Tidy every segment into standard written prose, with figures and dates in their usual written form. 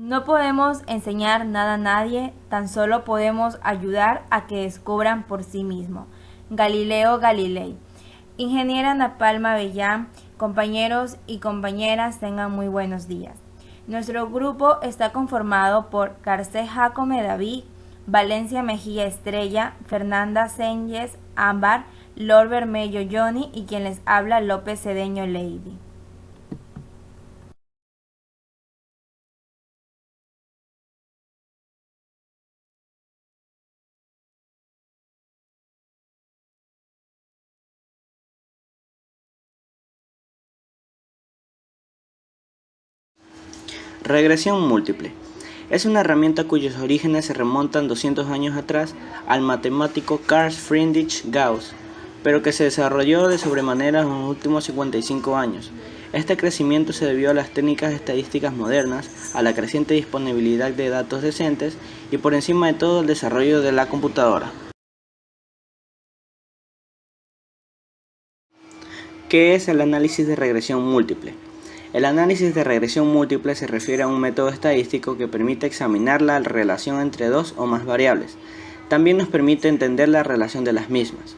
No podemos enseñar nada a nadie, tan solo podemos ayudar a que descubran por sí mismos. Galileo Galilei. Ingeniera Ana Palma Bellán, compañeros y compañeras, tengan muy buenos días. Nuestro grupo está conformado por Carcé Jacome David, Valencia Mejía Estrella, Fernanda Senyes Ámbar, Lord Bermello Johnny y quien les habla López Cedeño Lady. Regresión múltiple. Es una herramienta cuyos orígenes se remontan 200 años atrás al matemático Carl Friedrich Gauss, pero que se desarrolló de sobremanera en los últimos 55 años. Este crecimiento se debió a las técnicas estadísticas modernas, a la creciente disponibilidad de datos decentes y por encima de todo el desarrollo de la computadora. ¿Qué es el análisis de regresión múltiple? El análisis de regresión múltiple se refiere a un método estadístico que permite examinar la relación entre dos o más variables. También nos permite entender la relación de las mismas.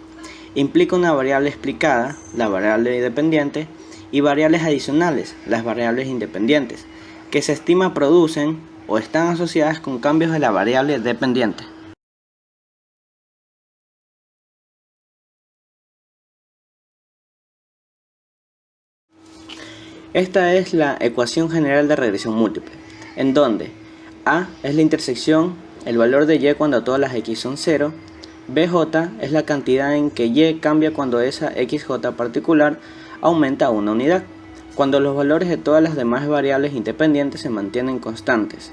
Implica una variable explicada, la variable dependiente, y variables adicionales, las variables independientes, que se estima producen o están asociadas con cambios de la variable dependiente. Esta es la ecuación general de regresión múltiple, en donde A es la intersección, el valor de y cuando todas las x son 0, bj es la cantidad en que y cambia cuando esa xj particular aumenta a una unidad, cuando los valores de todas las demás variables independientes se mantienen constantes.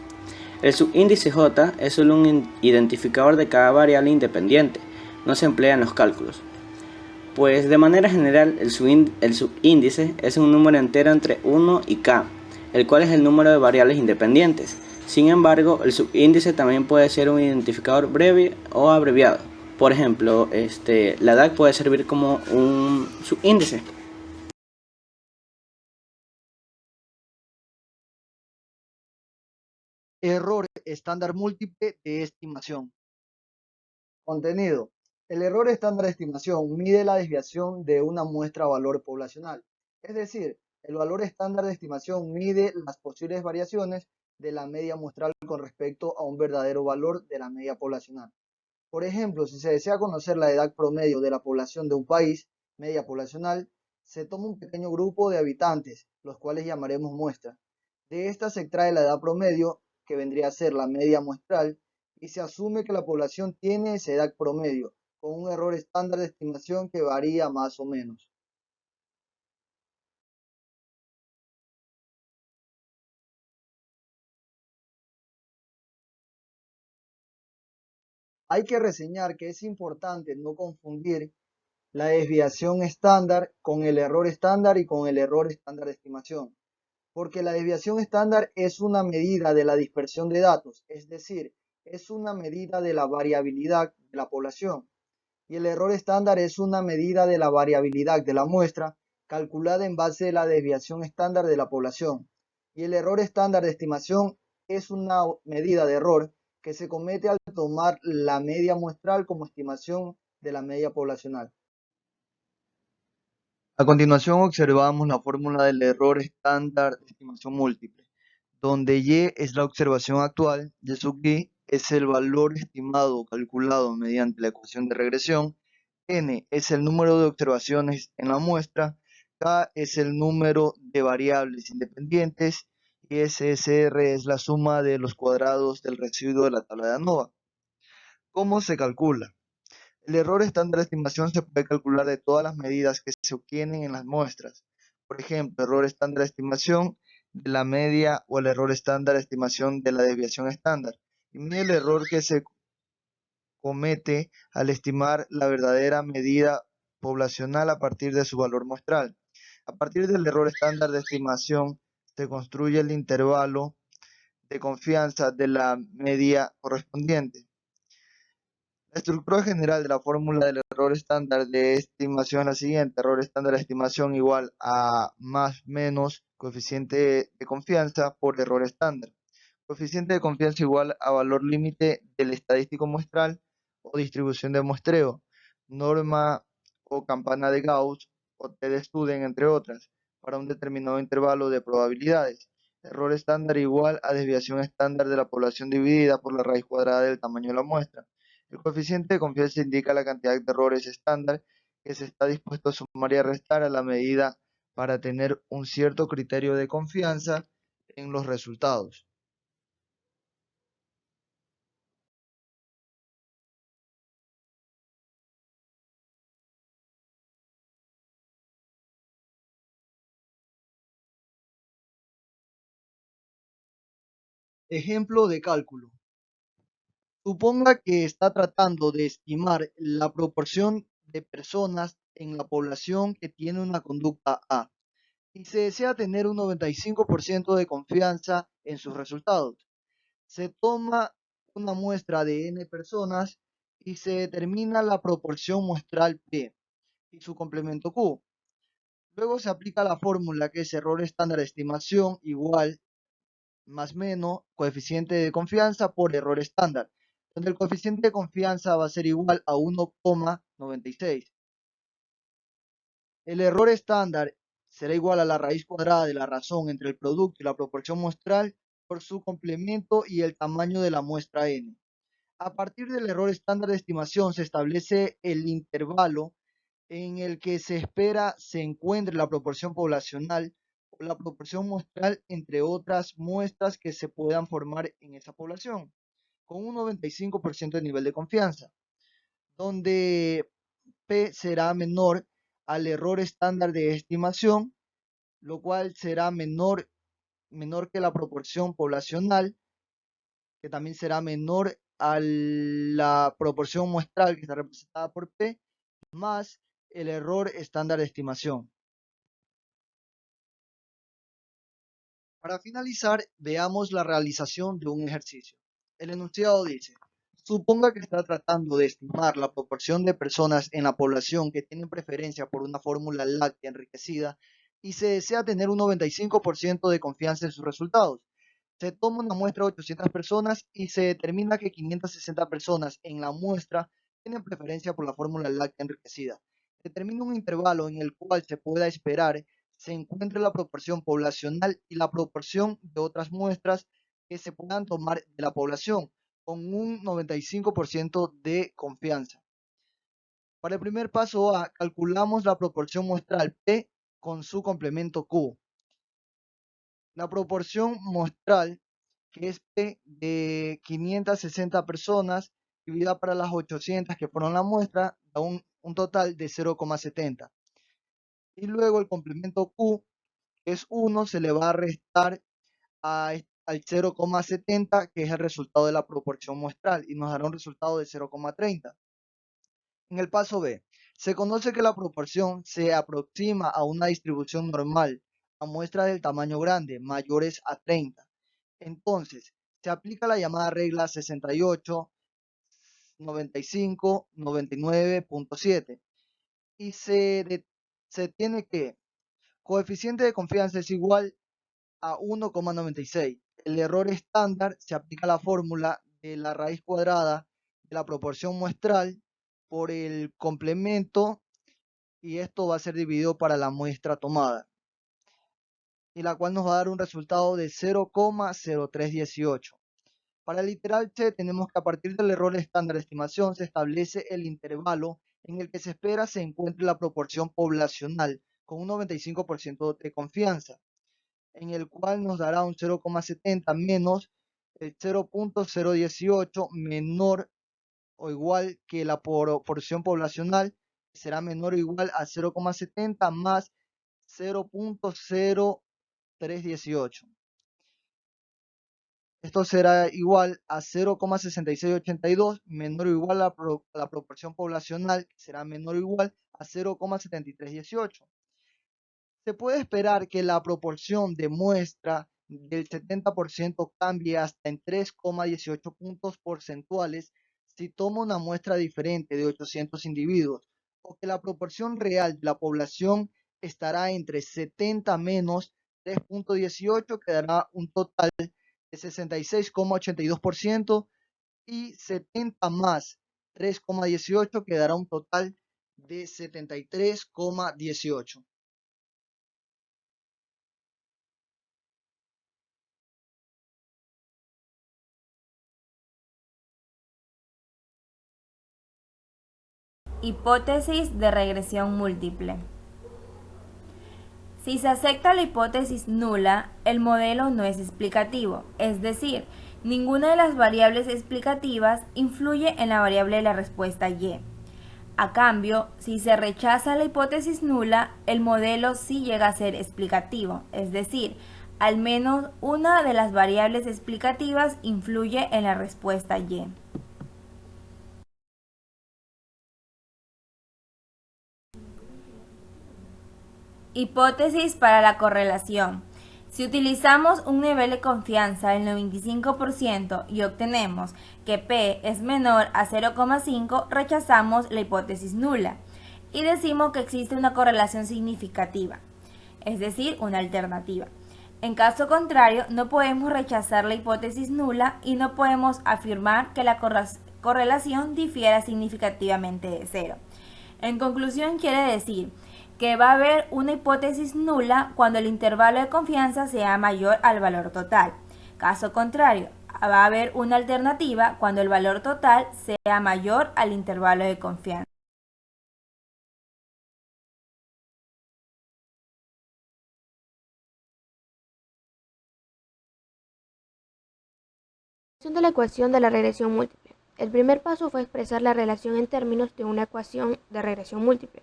El subíndice j es solo un identificador de cada variable independiente, no se emplea en los cálculos. Pues de manera general el subíndice es un número entero entre 1 y k, el cual es el número de variables independientes. Sin embargo, el subíndice también puede ser un identificador breve o abreviado. Por ejemplo, la DAC puede servir como un subíndice. Error estándar múltiple de estimación. Contenido. El error estándar de estimación mide la desviación de una muestra valor poblacional. Es decir, el valor estándar de estimación mide las posibles variaciones de la media muestral con respecto a un verdadero valor de la media poblacional. Por ejemplo, si se desea conocer la edad promedio de la población de un país, media poblacional, se toma un pequeño grupo de habitantes, los cuales llamaremos muestra. De esta se extrae la edad promedio, que vendría a ser la media muestral, y se asume que la población tiene esa edad promedio, con un error estándar de estimación que varía más o menos. Hay que reseñar que es importante no confundir la desviación estándar con el error estándar y con el error estándar de estimación, porque la desviación estándar es una medida de la dispersión de datos, es decir, es una medida de la variabilidad de la población, y el error estándar es una medida de la variabilidad de la muestra calculada en base a la desviación estándar de la población, y el error estándar de estimación es una medida de error que se comete al tomar la media muestral como estimación de la media poblacional. A continuación observamos la fórmula del error estándar de estimación múltiple, donde y es la observación actual, y sub y es el valor estimado calculado mediante la ecuación de regresión, n es el número de observaciones en la muestra, k es el número de variables independientes y SSR es la suma de los cuadrados del residuo de la tabla de ANOVA. ¿Cómo se calcula? El error estándar de estimación se puede calcular de todas las medidas que se obtienen en las muestras. Por ejemplo, error estándar de estimación de la media o el error estándar de estimación de la desviación estándar. Y mide el error que se comete al estimar la verdadera medida poblacional a partir de su valor muestral. A partir del error estándar de estimación se construye el intervalo de confianza de la media correspondiente. La estructura general de la fórmula del error estándar de estimación es la siguiente: error estándar de estimación igual a más menos coeficiente de confianza por error estándar. Coeficiente de confianza igual a valor límite del estadístico muestral o distribución de muestreo, norma o campana de Gauss o T de Student, entre otras, para un determinado intervalo de probabilidades. Error estándar igual a desviación estándar de la población dividida por la raíz cuadrada del tamaño de la muestra. El coeficiente de confianza indica la cantidad de errores estándar que se está dispuesto a sumar y a restar a la medida para tener un cierto criterio de confianza en los resultados. Ejemplo de cálculo. Suponga que está tratando de estimar la proporción de personas en la población que tiene una conducta A y se desea tener un 95% de confianza en sus resultados. Se toma una muestra de n personas y se determina la proporción muestral P y su complemento Q. Luego se aplica la fórmula que es error estándar de estimación igual más menos coeficiente de confianza por error estándar, donde el coeficiente de confianza va a ser igual a 1,96. El error estándar será igual a la raíz cuadrada de la razón entre el producto y la proporción muestral por su complemento y el tamaño de la muestra n. A partir del error estándar de estimación se establece el intervalo en el que se espera se encuentre la proporción poblacional o la proporción muestral entre otras muestras que se puedan formar en esa población, con un 95% de nivel de confianza, donde P será menor al error estándar de estimación, lo cual será menor que la proporción poblacional, que también será menor a la proporción muestral que está representada por P, más el error estándar de estimación. Para finalizar, veamos la realización de un ejercicio. El enunciado dice, suponga que está tratando de estimar la proporción de personas en la población que tienen preferencia por una fórmula láctea enriquecida y se desea tener un 95% de confianza en sus resultados. Se toma una muestra de 800 personas y se determina que 560 personas en la muestra tienen preferencia por la fórmula láctea enriquecida. Determina un intervalo en el cual se pueda esperar se encuentre la proporción poblacional y la proporción de otras muestras que se puedan tomar de la población con un 95% de confianza. Para el primer paso A, calculamos la proporción muestral P con su complemento Q. La proporción muestral, que es P de 560 personas, dividida para las 800 que fueron la muestra, da un total de 0,70. Y luego el complemento Q, que es 1, se le va a restar al 0,70, que es el resultado de la proporción muestral, y nos dará un resultado de 0,30. En el paso B, se conoce que la proporción se aproxima a una distribución normal a muestras del tamaño grande, mayores a 30. Entonces, se aplica la llamada regla 68, 95, 99.7 y se tiene que coeficiente de confianza es igual a 1,96. El error estándar se aplica a la fórmula de la raíz cuadrada de la proporción muestral por el complemento y esto va a ser dividido para la muestra tomada y la cual nos va a dar un resultado de 0,0318. Para el literal C tenemos que a partir del error estándar de estimación se establece el intervalo en el que se espera se encuentre la proporción poblacional con un 95% de confianza, en el cual nos dará un 0,70 menos el 0,018 menor o igual que la proporción poblacional, será menor o igual a 0,70 más 0,0318. Esto será igual a 0,6682 menor o igual a la proporción poblacional, que será menor o igual a 0,7318. Se puede esperar que la proporción de muestra del 70% cambie hasta en 3,18 puntos porcentuales si toma una muestra diferente de 800 individuos, o que la proporción real de la población estará entre 70 menos 3,18, que dará un total de 66,82% y 70 más 3,18 que dará un total de 73,18. Hipótesis de regresión múltiple. Si se acepta la hipótesis nula, el modelo no es explicativo, es decir, ninguna de las variables explicativas influye en la variable de la respuesta y. A cambio, si se rechaza la hipótesis nula, el modelo sí llega a ser explicativo, es decir, al menos una de las variables explicativas influye en la respuesta y. Hipótesis para la correlación. Si utilizamos un nivel de confianza del 95% y obtenemos que P es menor a 0,5, rechazamos la hipótesis nula y decimos que existe una correlación significativa, es decir, una alternativa. En caso contrario, no podemos rechazar la hipótesis nula y no podemos afirmar que la correlación difiera significativamente de cero. En conclusión, quiere decir que va a haber una hipótesis nula cuando el intervalo de confianza sea mayor al valor total. Caso contrario, va a haber una alternativa cuando el valor total sea mayor al intervalo de confianza. De la ecuación de la regresión múltiple. El primer paso fue expresar la relación en términos de una ecuación de regresión múltiple.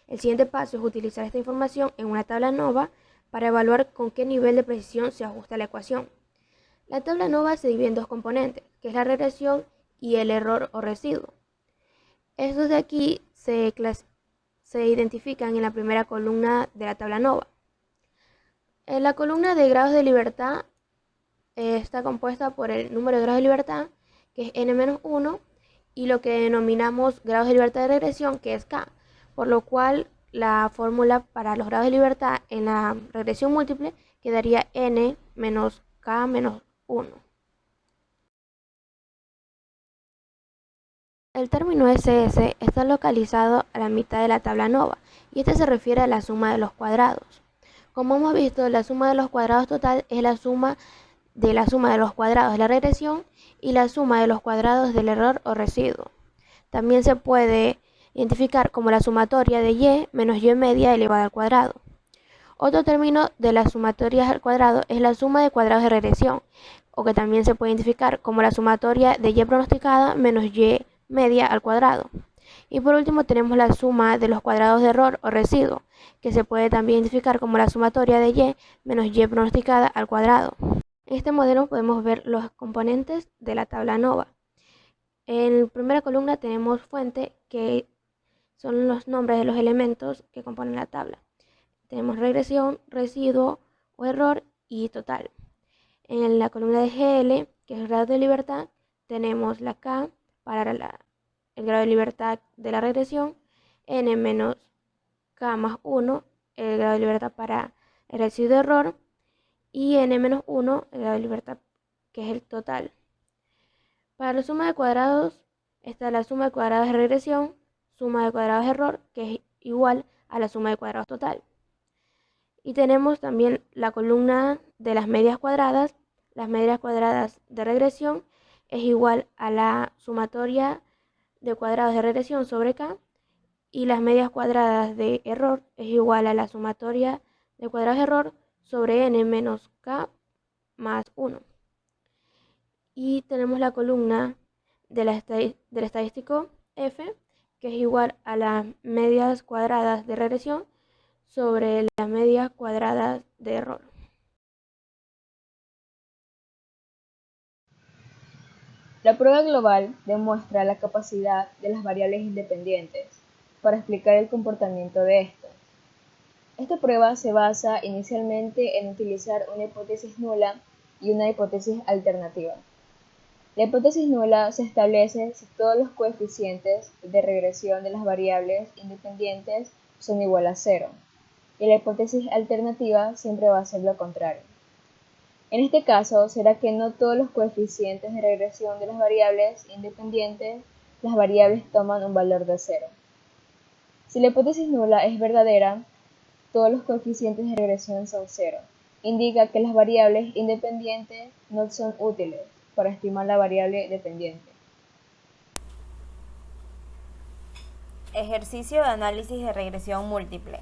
El siguiente paso es utilizar esta información en una tabla NOVA para evaluar con qué nivel de precisión se ajusta la ecuación. La tabla NOVA se divide en dos componentes, que es la regresión y el error o residuo. Estos de aquí se identifican en la primera columna de la tabla NOVA. En la columna de grados de libertad está compuesta por el número de grados de libertad, que es n-1, y lo que denominamos grados de libertad de regresión, que es k, por lo cual la fórmula para los grados de libertad en la regresión múltiple quedaría n menos k menos 1. El término SS está localizado a la mitad de la tabla NOVA, y este se refiere a la suma de los cuadrados. Como hemos visto, la suma de los cuadrados total es la suma de los cuadrados de la regresión y la suma de los cuadrados del error o residuo. También se puede identificar como la sumatoria de y menos y media elevada al cuadrado. Otro término de las sumatorias al cuadrado es la suma de cuadrados de regresión, o que también se puede identificar como la sumatoria de y pronosticada menos y media al cuadrado. Y por último tenemos la suma de los cuadrados de error o residuo, que se puede también identificar como la sumatoria de y menos y pronosticada al cuadrado. En este modelo podemos ver los componentes de la tabla NOVA. En la primera columna tenemos fuente, que son los nombres de los elementos que componen la tabla. Tenemos regresión, residuo o error y total. En la columna de GL, que es el grado de libertad, tenemos la K para el grado de libertad de la regresión, N menos K más 1, el grado de libertad para el residuo de error, y n-1, el grado de libertad, que es el total. Para la suma de cuadrados está la suma de cuadrados de regresión, suma de cuadrados de error, que es igual a la suma de cuadrados total. Y tenemos también la columna de las medias cuadradas. Las medias cuadradas de regresión es igual a la sumatoria de cuadrados de regresión sobre k, y las medias cuadradas de error es igual a la sumatoria de cuadrados de error sobre n menos k más 1. Y tenemos la columna del estadístico f, que es igual a las medias cuadradas de regresión sobre las medias cuadradas de error. La prueba global demuestra la capacidad de las variables independientes para explicar el comportamiento de estas. Esta prueba se basa inicialmente en utilizar una hipótesis nula y una hipótesis alternativa. La hipótesis nula se establece si todos los coeficientes de regresión de las variables independientes son igual a 0, y la hipótesis alternativa siempre va a ser lo contrario. En este caso, será que no todos los coeficientes de regresión de las variables independientes, las variables toman un valor de 0. Si la hipótesis nula es verdadera, todos los coeficientes de regresión son 0. Indica que las variables independientes no son útiles para estimar la variable dependiente. Ejercicio de análisis de regresión múltiple.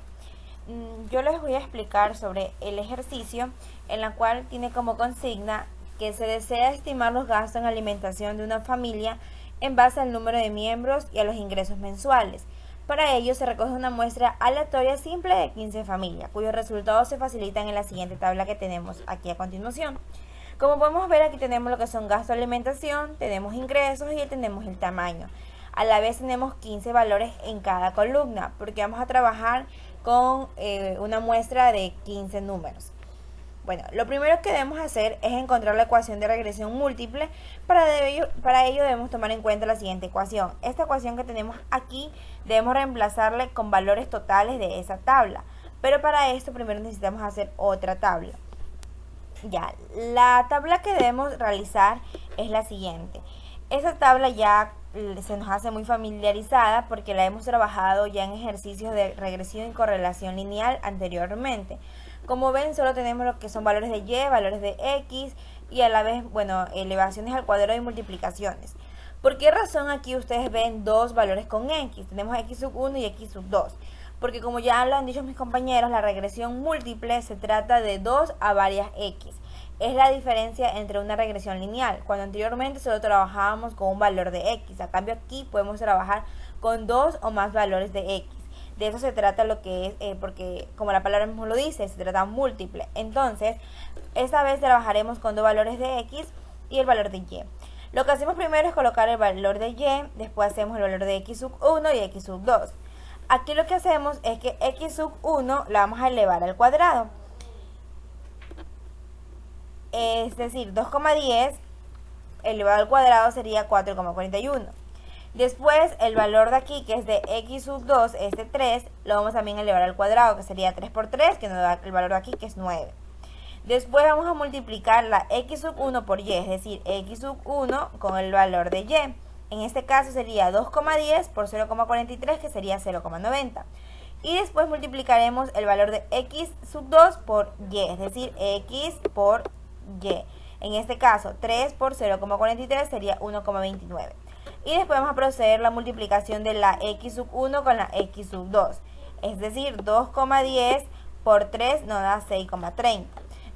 Yo les voy a explicar sobre el ejercicio en la cual tiene como consigna que se desea estimar los gastos en alimentación de una familia en base al número de miembros y a los ingresos mensuales. Para ello se recoge una muestra aleatoria simple de 15 familias, cuyos resultados se facilitan en la siguiente tabla que tenemos aquí a continuación. Como podemos ver, aquí tenemos lo que son gastos de alimentación, tenemos ingresos y tenemos el tamaño. A la vez tenemos 15 valores en cada columna, porque vamos a trabajar con una muestra de 15 números. Bueno, lo primero que debemos hacer es encontrar la ecuación de regresión múltiple. Para ello debemos tomar en cuenta la siguiente ecuación. Esta ecuación que tenemos aquí debemos reemplazarle con valores totales de esa tabla. Pero para esto primero necesitamos hacer otra tabla. Ya, la tabla que debemos realizar es la siguiente. Esta tabla ya se nos hace muy familiarizada porque la hemos trabajado ya en ejercicios de regresión y correlación lineal anteriormente. Como ven, solo tenemos lo que son valores de y, valores de x y a la vez, bueno, elevaciones al cuadrado y multiplicaciones. ¿Por qué razón aquí ustedes ven dos valores con x? Tenemos x sub 1 y x sub 2. Porque como ya lo han dicho mis compañeros, la regresión múltiple se trata de 2 a varias x. Es la diferencia entre una regresión lineal, cuando anteriormente solo trabajábamos con un valor de x. A cambio aquí podemos trabajar con 2 o más valores de x. De eso se trata lo que es, porque como la palabra mismo lo dice, se trata múltiple. Entonces, esta vez trabajaremos con 2 valores de x y el valor de y. Lo que hacemos primero es colocar el valor de y, después hacemos el valor de x sub 1 y x sub 2. Aquí lo que hacemos es que x sub 1 la vamos a elevar al cuadrado. Es decir, 2,10 elevado al cuadrado sería 4,41. Después el valor de aquí, que es de x sub 2, es de 3, lo vamos también a elevar al cuadrado, que sería 3 por 3, que nos da el valor de aquí, que es 9. Después vamos a multiplicar la x sub 1 por y, es decir, x sub 1 con el valor de y. En este caso sería 2,10 por 0,43, que sería 0,90. Y después multiplicaremos el valor de x sub 2 por y, es decir, x por y. En este caso, 3 por 0,43 sería 1,29. Y después vamos a proceder la multiplicación de la x sub 1 con la x sub 2. Es decir, 2,10 por 3 nos da 6,30.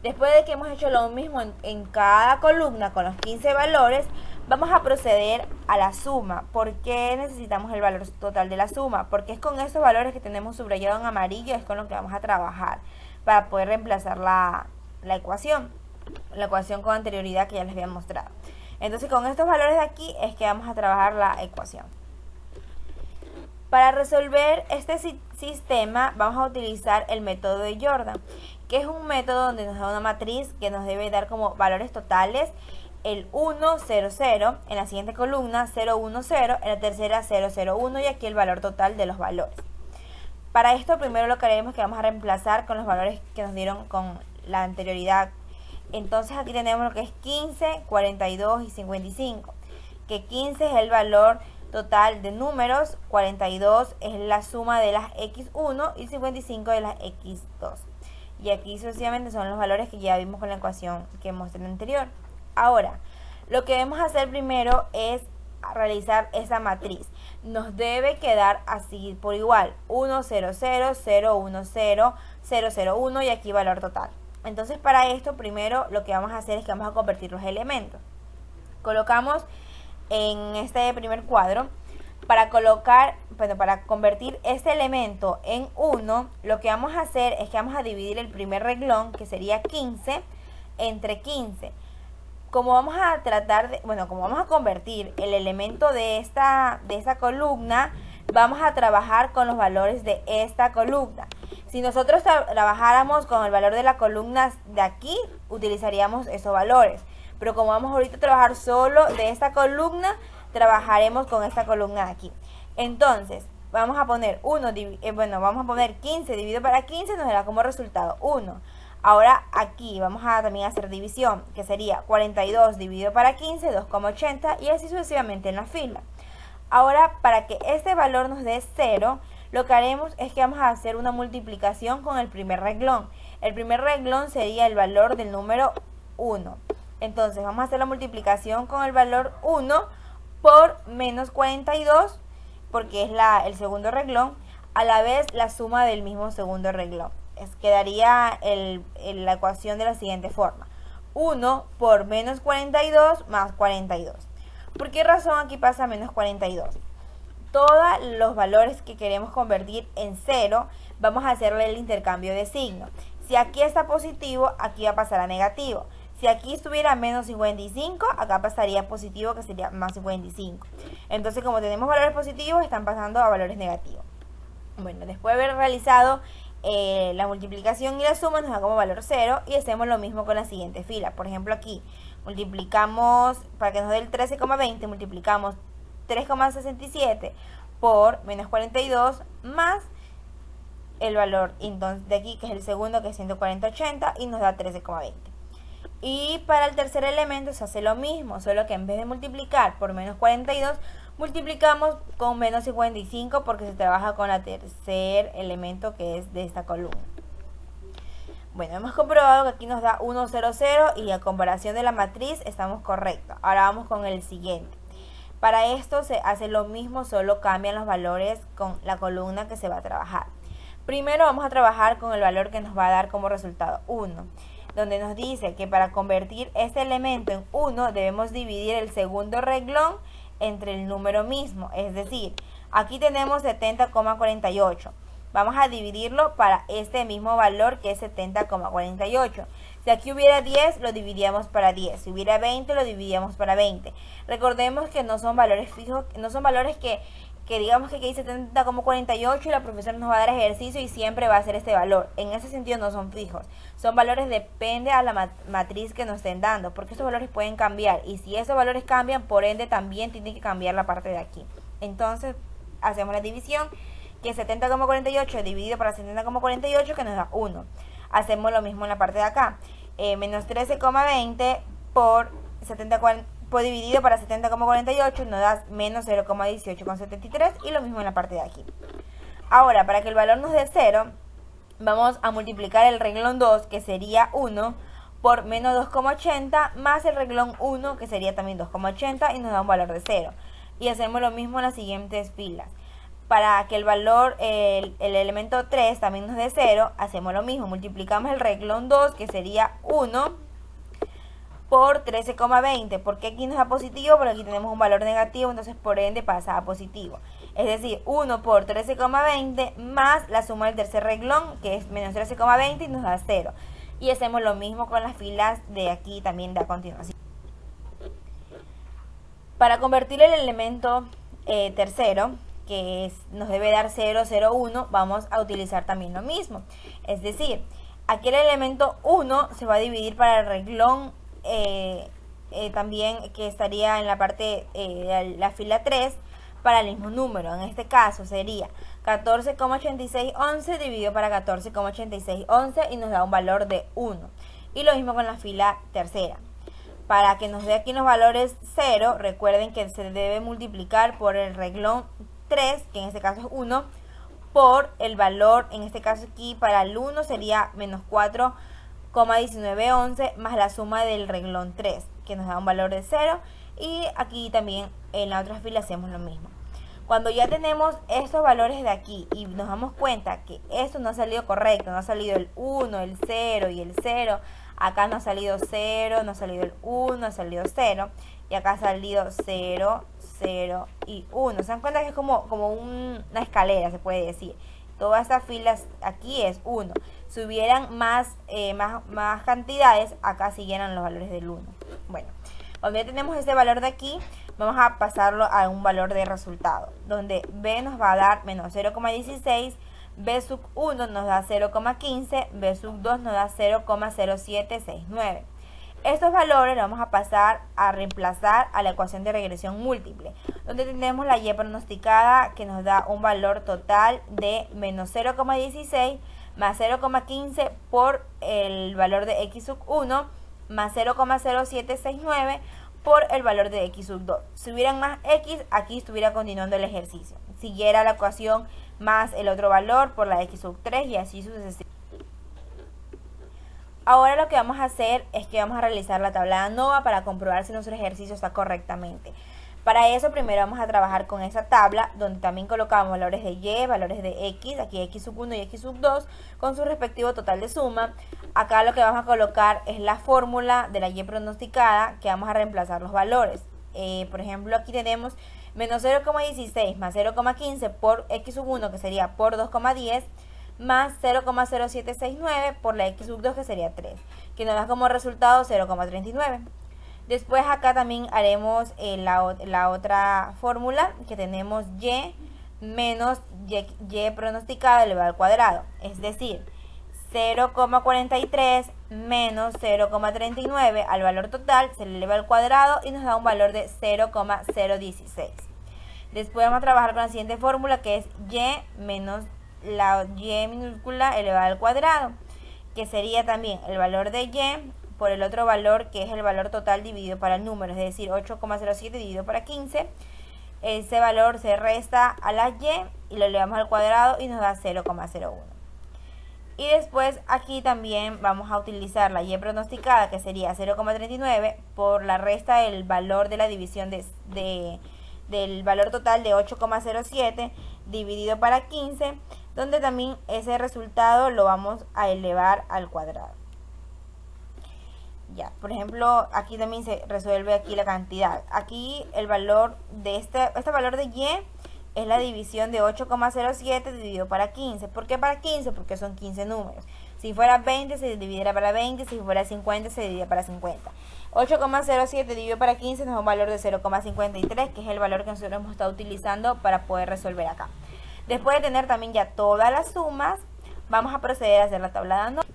Después de que hemos hecho lo mismo en cada columna con los 15 valores, vamos a proceder a la suma. ¿Por qué necesitamos el valor total de la suma? Porque es con esos valores que tenemos subrayado en amarillo, es con lo que vamos a trabajar para poder reemplazar la ecuación con anterioridad que ya les había mostrado. Entonces con estos valores de aquí es que vamos a trabajar la ecuación. Para resolver este sistema vamos a utilizar el método de Jordan, que es un método donde nos da una matriz que nos debe dar como valores totales el 1, 0, 0, en la siguiente columna 0, 1, 0, en la tercera 0, 0, 1 y aquí el valor total de los valores. Para esto primero lo que haremos es que vamos a reemplazar con los valores que nos dieron con la anterioridad. Entonces aquí tenemos lo que es 15, 42 y 55, que 15 es el valor total de números, 42 es la suma de las x1 y 55 de las x2. Y aquí sucesivamente son los valores que ya vimos con la ecuación que mostré anterior. Ahora, lo que debemos hacer primero es realizar esa matriz. Nos debe quedar así por igual, 1, 0, 0, 0, 1, 0, 0, 0, 1 y aquí valor total. Entonces para esto primero lo que vamos a hacer es que vamos a convertir los elementos. Colocamos en este primer cuadro, para convertir este elemento en 1, lo que vamos a hacer es que vamos a dividir el primer renglón, que sería 15, entre 15. Como vamos a como vamos a convertir el elemento de esta columna, vamos a trabajar con los valores de esta columna. Si nosotros trabajáramos con el valor de la columna de aquí, utilizaríamos esos valores. Pero como vamos ahorita a trabajar solo de esta columna, trabajaremos con esta columna de aquí. Entonces, vamos a poner 15 dividido para 15, nos dará como resultado 1. Ahora aquí vamos a también hacer división, que sería 42 dividido para 15, 2,80 y así sucesivamente en la fila. Ahora, para que este valor nos dé 0, lo que haremos es que vamos a hacer una multiplicación con el primer renglón. El primer renglón sería el valor del número 1. Entonces vamos a hacer la multiplicación con el valor 1 por menos 42, porque es el segundo renglón, a la vez la suma del mismo segundo renglón. Quedaría la ecuación de la siguiente forma: 1 por menos 42 más 42. ¿Por qué razón aquí pasa menos 42? Todos los valores que queremos convertir en 0, vamos a hacerle el intercambio de signo. Si aquí está positivo, aquí va a pasar a negativo. Si aquí estuviera menos 55, acá pasaría positivo, que sería más 55. Entonces, como tenemos valores positivos, están pasando a valores negativos. Bueno, después de haber realizado la multiplicación y la suma, nos da como valor 0 y hacemos lo mismo con la siguiente fila. Por ejemplo, aquí multiplicamos, para que nos dé el 13,20, multiplicamos 3,67 por menos 42 más el valor entonces de aquí, que es el segundo, que es 140,80, y nos da 13,20. Y para el tercer elemento se hace lo mismo, solo que en vez de multiplicar por menos 42, multiplicamos con menos 55, porque se trabaja con el tercer elemento, que es de esta columna. Bueno, hemos comprobado que aquí nos da 1, 0, 0 y a comparación de la matriz estamos correctos. Ahora vamos con el siguiente. Para esto se hace lo mismo, solo cambian los valores con la columna que se va a trabajar. Primero vamos a trabajar con el valor que nos va a dar como resultado 1, donde nos dice que para convertir este elemento en 1 debemos dividir el segundo renglón entre el número mismo. Es decir, aquí tenemos 70,48. Vamos a dividirlo para este mismo valor, que es 70,48. Si aquí hubiera 10, lo dividíamos para 10. Si hubiera 20, lo dividíamos para 20. Recordemos que no son valores fijos, no son valores que digamos que aquí hay 70,48 y la profesora nos va a dar ejercicio y siempre va a ser este valor. En ese sentido no son fijos. Son valores, depende a la matriz que nos estén dando, porque estos valores pueden cambiar. Y si esos valores cambian, por ende también tiene que cambiar la parte de aquí. Entonces, hacemos la división, que es 70,48 dividido para 70,48, que nos da 1. Hacemos lo mismo en la parte de acá. Menos 13,20 por dividido para 70,48 nos da menos 0,18,73, y lo mismo en la parte de aquí. Ahora, para que el valor nos dé 0, vamos a multiplicar el renglón 2, que sería 1, por menos 2,80 más el renglón 1, que sería también 2,80, y nos da un valor de 0. Y hacemos lo mismo en las siguientes filas. Para que el valor, el elemento 3 también nos dé 0, hacemos lo mismo. Multiplicamos el renglón 2, que sería 1, por 13,20. ¿Por qué aquí nos da positivo? Porque aquí tenemos un valor negativo, entonces por ende pasa a positivo. Es decir, 1 por 13,20 más la suma del tercer renglón, que es menos 13,20, y nos da 0. Y hacemos lo mismo con las filas de aquí también de a continuación. Para convertir el elemento tercero, que nos debe dar 0, 0, 1, vamos a utilizar también lo mismo. Es decir, aquí el elemento 1 se va a dividir para el renglón también, que estaría en la parte de la fila 3, para el mismo número. En este caso sería 14,8611 dividido para 14,8611 y nos da un valor de 1. Y lo mismo con la fila tercera. Para que nos dé aquí los valores 0, recuerden que se debe multiplicar por el renglón 3, que en este caso es 1, por el valor, en este caso aquí para el 1 sería menos 4,1911 más la suma del renglón 3, que nos da un valor de 0. Y aquí también en la otra fila hacemos lo mismo. Cuando ya tenemos estos valores de aquí y nos damos cuenta que esto no ha salido correcto, no ha salido el 1, el 0 y el 0, acá no ha salido 0, no ha salido el 1, no ha salido 0, y acá ha salido 0, 0 y 1. ¿Se dan cuenta que es como una escalera, se puede decir? Todas estas filas aquí es 1. Si hubieran más cantidades, acá siguieran los valores del 1. Bueno, cuando ya tenemos ese valor de aquí, vamos a pasarlo a un valor de resultado, donde B nos va a dar menos 0,16, B sub 1 nos da 0,15, B sub 2 nos da 0,0769. Estos valores los vamos a pasar a reemplazar a la ecuación de regresión múltiple, donde tenemos la Y pronosticada, que nos da un valor total de menos 0,16 más 0,15 por el valor de x sub 1 más 0,0769 por el valor de x sub 2. Si hubieran más x, aquí estuviera continuando el ejercicio. Siguiera la ecuación más el otro valor por la x sub 3 y así sucesivamente. Ahora lo que vamos a hacer es que vamos a realizar la tabla de ANOVA para comprobar si nuestro ejercicio está correctamente. Para eso primero vamos a trabajar con esa tabla donde también colocamos valores de y, valores de x, aquí x sub 1 y x sub 2 con su respectivo total de suma. Acá lo que vamos a colocar es la fórmula de la y pronosticada que vamos a reemplazar los valores. Por ejemplo, aquí tenemos menos 0,16 más 0,15 por x sub 1 que sería por 2,10 más 0,0769 por la x sub 2 que sería 3, que nos da como resultado 0,39. Después acá también haremos la otra fórmula que tenemos y menos y pronosticada elevado al cuadrado, es decir, 0,43 menos 0,39 al valor total se le eleva al cuadrado y nos da un valor de 0,016. Después vamos a trabajar con la siguiente fórmula que es y menos la y minúscula elevada al cuadrado, que sería también el valor de y por el otro valor que es el valor total dividido para el número, es decir, 8,07 dividido para 15. Ese valor se resta a la y lo elevamos al cuadrado y nos da 0,01. Y después aquí también vamos a utilizar la y pronosticada, que sería 0,39 por la resta del valor de la división del valor total de 8,07 dividido para 15, donde también ese resultado lo vamos a elevar al cuadrado. Ya, por ejemplo, aquí también se resuelve aquí la cantidad. Aquí el valor de este valor de y es la división de 8,07 dividido para 15. ¿Por qué para 15? Porque son 15 números. Si fuera 20 se dividirá para 20, si fuera 50 se dividirá para 50. 8,07 dividido para 15 nos da un valor de 0,53, que es el valor que nosotros hemos estado utilizando para poder resolver acá. Después de tener también ya todas las sumas, vamos a proceder a hacer la tabla de ANOVA.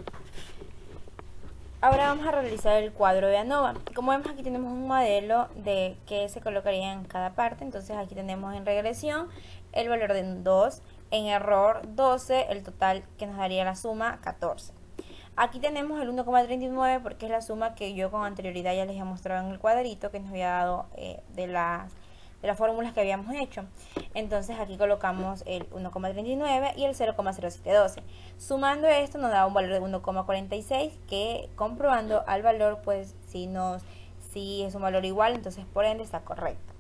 Ahora vamos a realizar el cuadro de ANOVA. Como vemos, aquí tenemos un modelo de que se colocaría en cada parte. Entonces aquí tenemos en regresión el valor de 2, en error 12, el total que nos daría la suma 14. Aquí tenemos el 1,39 porque es la suma que yo con anterioridad ya les he mostrado en el cuadrito que nos había dado de las fórmulas que habíamos hecho. Entonces aquí colocamos el 1,39 y el 0,0712. Sumando esto nos da un valor de 1,46 que comprobando al valor, pues si es un valor igual, entonces por ende está correcto.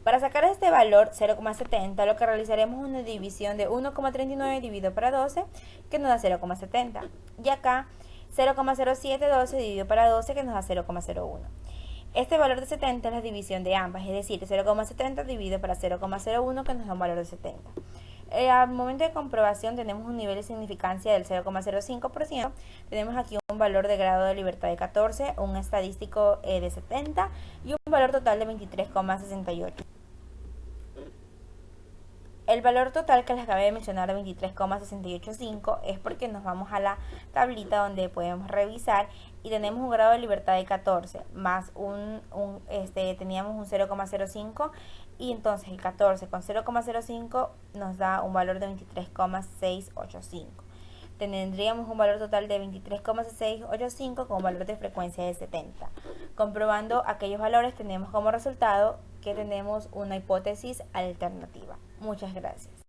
Para sacar este valor 0,70 lo que realizaremos es una división de 1,39 dividido para 12 que nos da 0,70 y acá 0,0712 dividido para 12 que nos da 0,01. Este valor de 70 es la división de ambas, es decir, 0,70 dividido para 0,01 que nos da un valor de 70. Al momento de comprobación tenemos un nivel de significancia del 0,05%, tenemos aquí un valor de grado de libertad de 14, un estadístico de 70 y un valor total de 23,68. El valor total que les acabé de mencionar de 23,685 es porque nos vamos a la tablita donde podemos revisar y tenemos un grado de libertad de 14 más teníamos un 0,05 y entonces el 14 con 0,05 nos da un valor de 23,685. Tendríamos un valor total de 23,685 con un valor de frecuencia de 70. Comprobando aquellos valores tenemos como resultado que tenemos una hipótesis alternativa. Muchas gracias.